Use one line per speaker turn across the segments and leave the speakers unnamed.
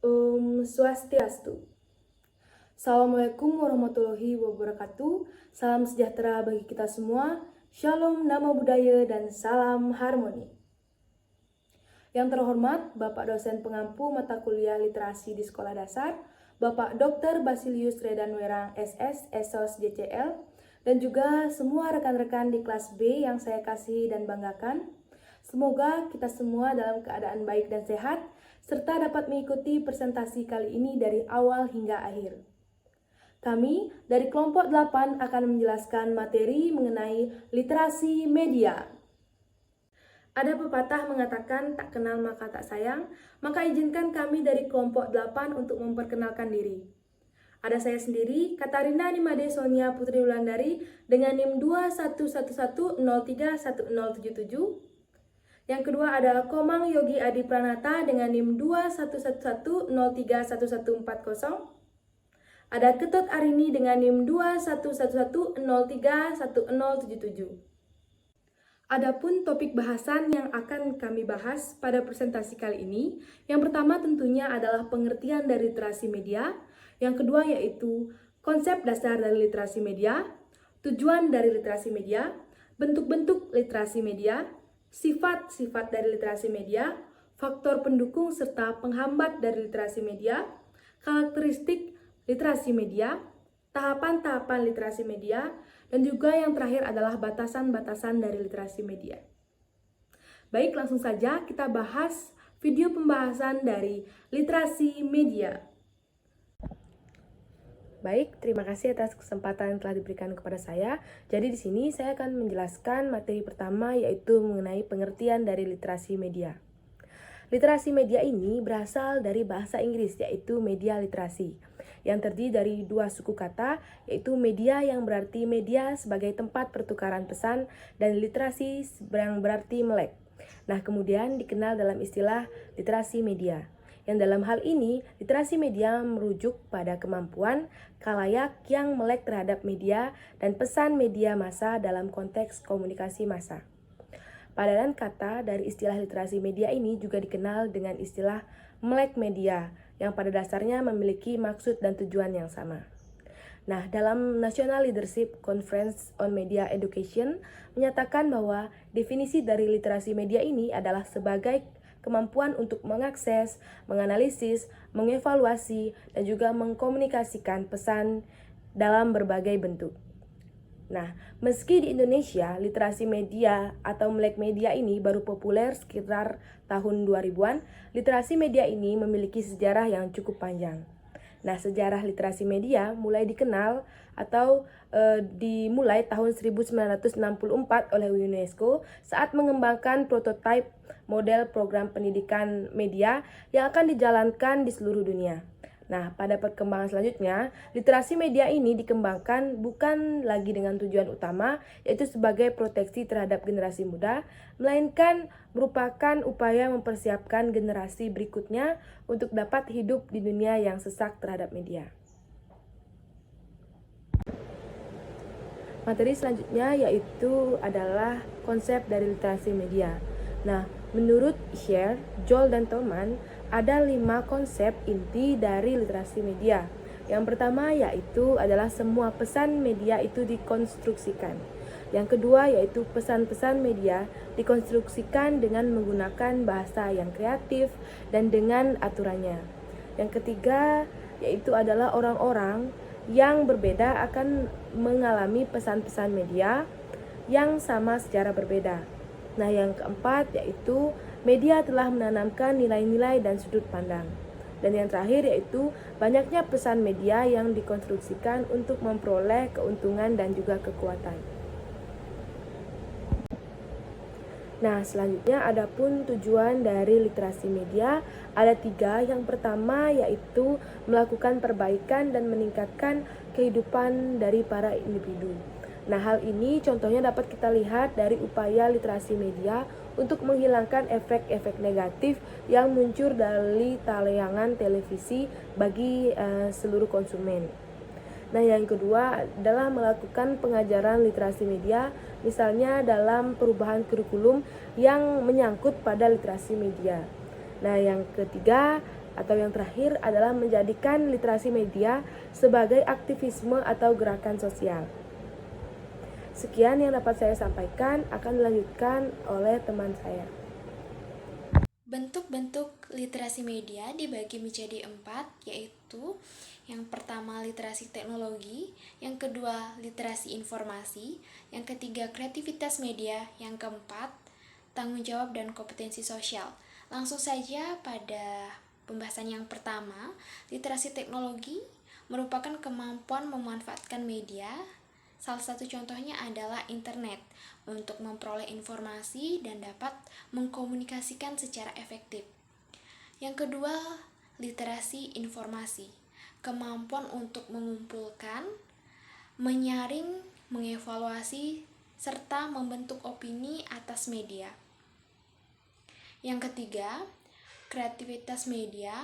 Swastiastu. Assalamualaikum warahmatullahi wabarakatuh. Salam sejahtera bagi kita semua. Shalom, nama budaya, dan salam harmoni. Yang terhormat, Bapak dosen pengampu mata kuliah literasi di sekolah dasar, Bapak Dr. Basilius Redanwerang SS, Esos JCL, dan juga semua rekan-rekan di kelas B yang saya kasihi dan banggakan. Semoga kita semua dalam keadaan baik dan sehat, serta dapat mengikuti presentasi kali ini dari awal hingga akhir. Kami dari kelompok 8 akan menjelaskan materi mengenai literasi media. Ada pepatah mengatakan tak kenal maka tak sayang, maka izinkan kami dari kelompok 8 untuk memperkenalkan diri. Ada saya sendiri, Katarina Nimade Sonia Putri Wulandari dengan NIM 2111031077. Yang kedua ada Komang Yogi Adi Pranata dengan NIM 2111031140. Ada Ketut Arini dengan NIM 2111031077. Adapun topik bahasan yang akan kami bahas pada presentasi kali ini, yang pertama tentunya adalah pengertian dari literasi media, yang kedua yaitu konsep dasar dari literasi media, tujuan dari literasi media, bentuk-bentuk literasi media, sifat-sifat dari literasi media, faktor pendukung serta penghambat dari literasi media, karakteristik literasi media, tahapan-tahapan literasi media, dan juga yang terakhir adalah batasan-batasan dari literasi media. Baik, langsung saja kita bahas video pembahasan dari literasi media. Baik, terima kasih atas kesempatan yang telah diberikan kepada saya. Jadi di sini saya akan menjelaskan materi pertama yaitu mengenai pengertian dari literasi media. Literasi media ini berasal dari bahasa Inggris yaitu media literasi, yang terdiri dari dua suku kata yaitu media yang berarti media sebagai tempat pertukaran pesan dan literasi yang berarti melek. Nah, kemudian dikenal dalam istilah literasi media. Yang dalam hal ini, literasi media merujuk pada kemampuan khalayak yang melek terhadap media dan pesan media massa dalam konteks komunikasi massa. Padanan kata dari istilah literasi media ini juga dikenal dengan istilah melek media, yang pada dasarnya memiliki maksud dan tujuan yang sama. Nah, dalam National Leadership Conference on Media Education menyatakan bahwa definisi dari literasi media ini adalah sebagai kemampuan untuk mengakses, menganalisis, mengevaluasi, dan juga mengkomunikasikan pesan dalam berbagai bentuk. Nah, meski di Indonesia, literasi media atau melek media ini baru populer sekitar tahun 2000-an, literasi media ini memiliki sejarah yang cukup panjang. Nah, sejarah literasi media mulai dikenal atau dimulai tahun 1964 oleh UNESCO saat mengembangkan prototipe model program pendidikan media yang akan dijalankan di seluruh dunia. Nah, pada perkembangan selanjutnya, literasi media ini dikembangkan bukan lagi dengan tujuan utama, yaitu sebagai proteksi terhadap generasi muda, melainkan merupakan upaya mempersiapkan generasi berikutnya untuk dapat hidup di dunia yang sesak terhadap media. Materi selanjutnya yaitu adalah konsep dari literasi media. Nah, menurut Sher, Joel, dan Tolman, ada 5 konsep inti dari literasi media. Yang pertama yaitu adalah semua pesan media itu dikonstruksikan. Yang kedua yaitu pesan-pesan media dikonstruksikan dengan menggunakan bahasa yang kreatif dan dengan aturannya. Yang ketiga yaitu adalah orang-orang yang berbeda akan mengalami pesan-pesan media yang sama secara berbeda. Nah, yang keempat yaitu media telah menanamkan nilai-nilai dan sudut pandang. Dan yang terakhir yaitu banyaknya pesan media yang dikonstruksikan untuk memperoleh keuntungan dan juga kekuatan. Nah, selanjutnya adapun tujuan dari literasi media ada 3. Yang pertama yaitu melakukan perbaikan dan meningkatkan kehidupan dari para individu. Nah, hal ini contohnya dapat kita lihat dari upaya literasi media untuk menghilangkan efek-efek negatif yang muncul dari tayangan televisi bagi seluruh konsumen. Nah, yang kedua adalah melakukan pengajaran literasi media, misalnya dalam perubahan kurikulum yang menyangkut pada literasi media. Nah, yang ketiga Atau yang terakhir adalah menjadikan literasi media sebagai aktivisme atau gerakan sosial. Sekian yang dapat saya sampaikan, akan dilanjutkan oleh teman saya.
Bentuk-bentuk literasi media dibagi menjadi 4, yaitu yang pertama literasi teknologi, yang kedua literasi informasi, yang ketiga kreativitas media, yang keempat tanggung jawab dan kompetensi sosial. Langsung saja pada pembahasan yang pertama, literasi teknologi merupakan kemampuan memanfaatkan media. Salah satu contohnya adalah internet untuk memperoleh informasi dan dapat mengkomunikasikan secara efektif. Yang kedua, literasi informasi, kemampuan untuk mengumpulkan, menyaring, mengevaluasi, serta membentuk opini atas media. Yang ketiga, kreativitas media,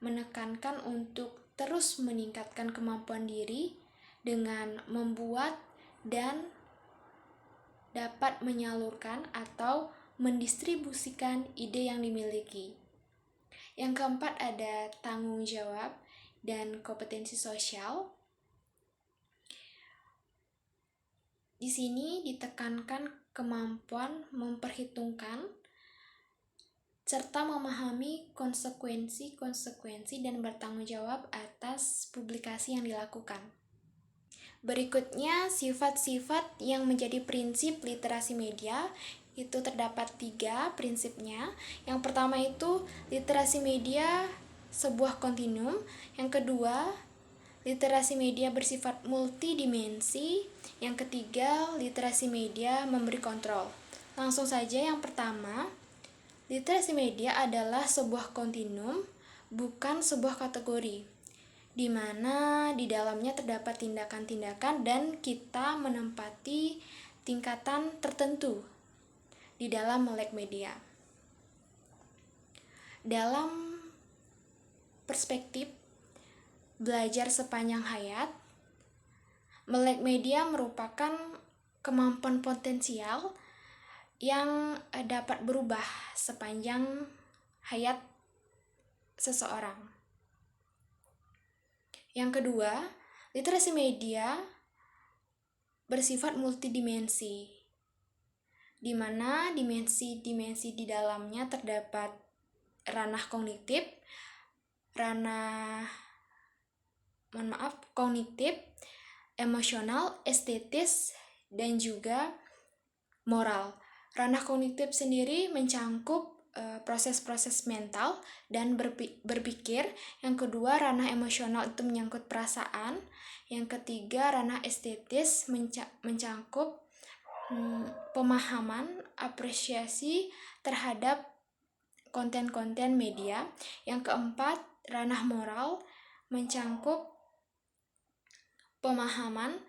menekankan untuk terus meningkatkan kemampuan diri dengan membuat dan dapat menyalurkan atau mendistribusikan ide yang dimiliki. Yang keempat ada tanggung jawab dan kompetensi sosial. Di sini ditekankan kemampuan memperhitungkan serta memahami konsekuensi dan bertanggung jawab atas publikasi yang dilakukan. Berikutnya, sifat-sifat yang menjadi prinsip literasi media, itu terdapat 3 prinsipnya. Yang pertama itu literasi media sebuah kontinum. Yang kedua, literasi media bersifat multidimensi. Yang ketiga, literasi media memberi kontrol. Langsung saja yang pertama, literasi media adalah sebuah kontinum, bukan sebuah kategori, di mana di dalamnya terdapat tindakan-tindakan dan kita menempati tingkatan tertentu di dalam melek media. Dalam perspektif belajar sepanjang hayat, melek media merupakan kemampuan potensial yang dapat berubah sepanjang hayat seseorang. Yang kedua, literasi media bersifat multidimensi, di mana dimensi-dimensi di dalamnya terdapat ranah kognitif, emosional, estetis, dan juga moral. Ranah kognitif sendiri mencangkup proses-proses mental dan berpikir. Yang kedua, ranah emosional itu menyangkut perasaan. Yang ketiga, ranah estetis mencangkup pemahaman, apresiasi terhadap konten-konten media. Yang keempat, ranah moral mencangkup pemahaman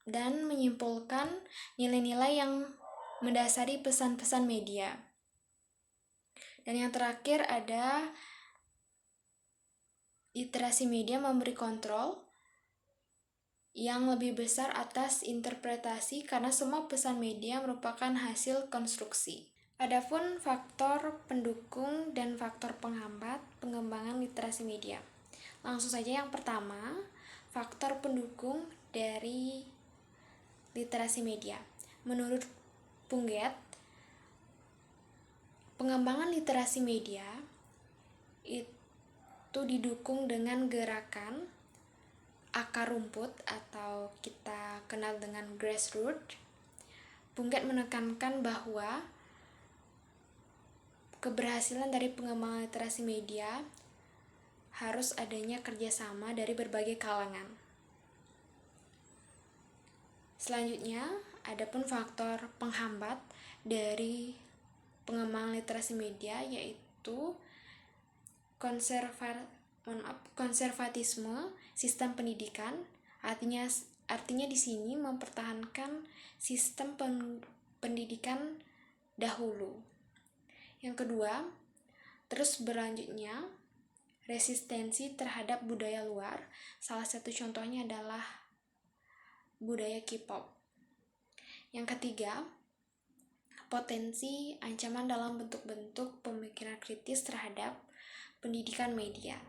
dan menyimpulkan nilai-nilai yang mendasari pesan-pesan media. Dan yang terakhir ada literasi media memberi kontrol yang lebih besar atas interpretasi karena semua pesan media merupakan hasil konstruksi. Adapun faktor pendukung dan faktor penghambat pengembangan literasi media. Langsung saja yang pertama, faktor pendukung dari literasi media. Menurut Punggett, pengembangan literasi media itu didukung dengan gerakan akar rumput atau kita kenal dengan grassroots. Punggett menekankan bahwa keberhasilan dari pengembangan literasi media harus adanya kerjasama dari berbagai kalangan. Selanjutnya, adapun faktor penghambat dari pengembangan literasi media yaitu konservatisme sistem pendidikan. Artinya di sini mempertahankan sistem pendidikan dahulu. Yang kedua, terus berlanjutnya resistensi terhadap budaya luar. Salah satu contohnya adalah budaya K-pop. Yang ketiga, potensi ancaman dalam bentuk-bentuk pemikiran kritis terhadap pendidikan media.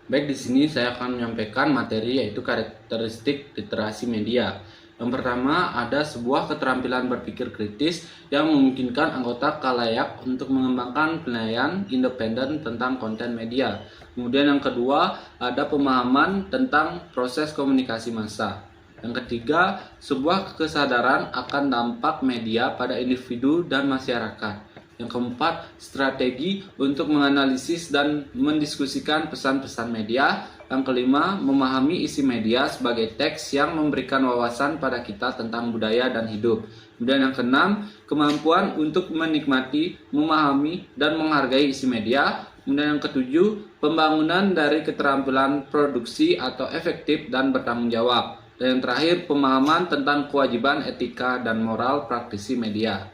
Baik, di sini saya akan menyampaikan materi yaitu karakteristik literasi media. Yang pertama, ada sebuah keterampilan berpikir kritis yang memungkinkan anggota khalayak untuk mengembangkan penilaian independen tentang konten media. Kemudian yang kedua, ada pemahaman tentang proses komunikasi massa. Yang ketiga, sebuah kesadaran akan dampak media pada individu dan masyarakat. Yang keempat, strategi untuk menganalisis dan mendiskusikan pesan-pesan media. Yang kelima, memahami isi media sebagai teks yang memberikan wawasan pada kita tentang budaya dan hidup. Kemudian yang keenam, kemampuan untuk menikmati, memahami, dan menghargai isi media. Kemudian yang ketujuh, pembangunan dari keterampilan produksi atau efektif dan bertanggung jawab. Dan yang terakhir, pemahaman tentang kewajiban etika dan moral praktisi media.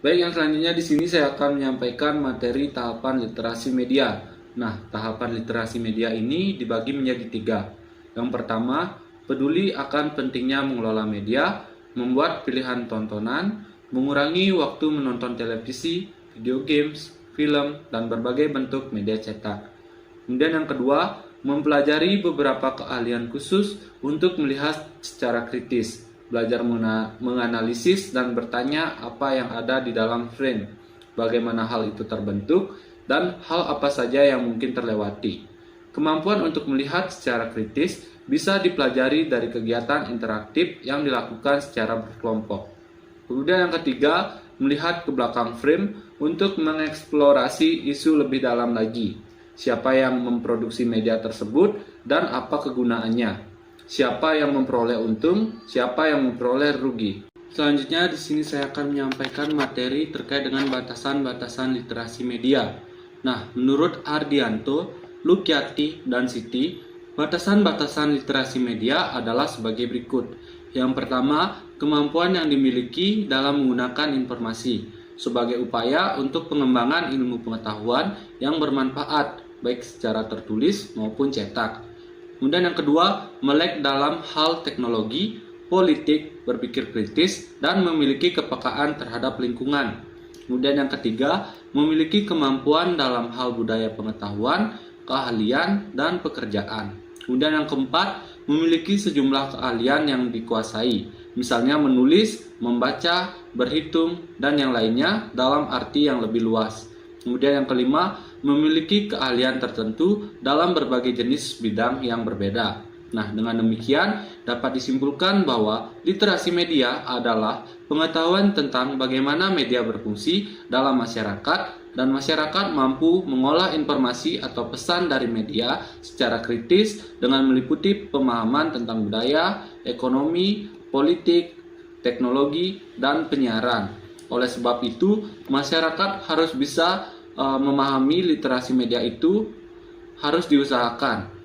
Baik, yang selanjutnya di sini saya akan menyampaikan materi tahapan literasi media. Nah, tahapan literasi media ini dibagi menjadi 3. Yang pertama, peduli akan pentingnya mengelola media, membuat pilihan tontonan, mengurangi waktu menonton televisi, video games, film, dan berbagai bentuk media cetak. Kemudian yang kedua, mempelajari beberapa keahlian khusus untuk melihat secara kritis, belajar menganalisis dan bertanya apa yang ada di dalam frame, bagaimana hal itu terbentuk, dan hal apa saja yang mungkin terlewati. Kemampuan untuk melihat secara kritis bisa dipelajari dari kegiatan interaktif yang dilakukan secara berkelompok. Kemudian yang ketiga, melihat ke belakang frame untuk mengeksplorasi isu lebih dalam lagi. Siapa yang memproduksi media tersebut dan apa kegunaannya. Siapa yang memperoleh untung, siapa yang memperoleh rugi. Selanjutnya di sini saya akan menyampaikan materi terkait dengan batasan-batasan literasi media. Nah, menurut Ardianto, Lukyati, dan Siti, batasan-batasan literasi media adalah sebagai berikut. Yang pertama, kemampuan yang dimiliki dalam menggunakan informasi sebagai upaya untuk pengembangan ilmu pengetahuan yang bermanfaat, baik secara tertulis maupun cetak. Kemudian yang kedua, melek dalam hal teknologi, politik, berpikir kritis, dan memiliki kepekaan terhadap lingkungan. Kemudian yang ketiga, memiliki kemampuan dalam hal budaya pengetahuan, keahlian, dan pekerjaan. Kemudian yang keempat, memiliki sejumlah keahlian yang dikuasai, misalnya menulis, membaca, berhitung, dan yang lainnya dalam arti yang lebih luas. Kemudian yang kelima, memiliki keahlian tertentu dalam berbagai jenis bidang yang berbeda. Nah, dengan demikian dapat disimpulkan bahwa literasi media adalah pengetahuan tentang bagaimana media berfungsi dalam masyarakat dan masyarakat mampu mengolah informasi atau pesan dari media secara kritis dengan meliputi pemahaman tentang budaya, ekonomi, politik, teknologi, dan penyiaran. Oleh sebab itu, masyarakat harus bisa memahami literasi media itu harus diusahakan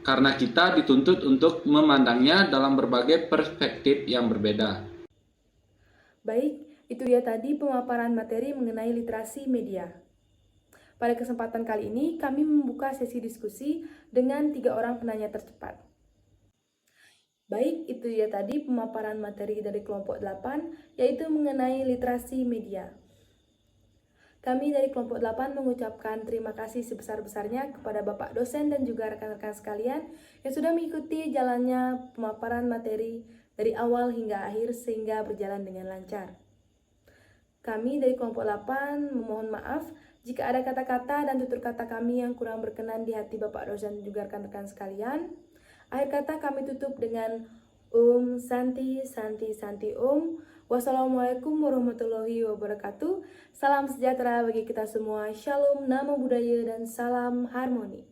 karena kita dituntut untuk memandangnya dalam berbagai perspektif yang berbeda.
Baik, itu dia tadi pemaparan materi mengenai literasi media. Pada kesempatan kali ini, kami membuka sesi diskusi dengan 3 orang penanya tercepat. Baik, itu dia tadi pemaparan materi dari kelompok 8, yaitu mengenai literasi media. Kami dari kelompok 8 mengucapkan terima kasih sebesar-besarnya kepada Bapak dosen dan juga rekan-rekan sekalian yang sudah mengikuti jalannya pemaparan materi dari awal hingga akhir sehingga berjalan dengan lancar. Kami dari kelompok 8 memohon maaf jika ada kata-kata dan tutur kata kami yang kurang berkenan di hati Bapak dosen dan juga rekan-rekan sekalian. Akhir kata kami tutup dengan Santi, Santi, Santi Wassalamualaikum warahmatullahi wabarakatuh. Salam sejahtera bagi kita semua. Shalom, namo buddhaya, dan salam harmoni.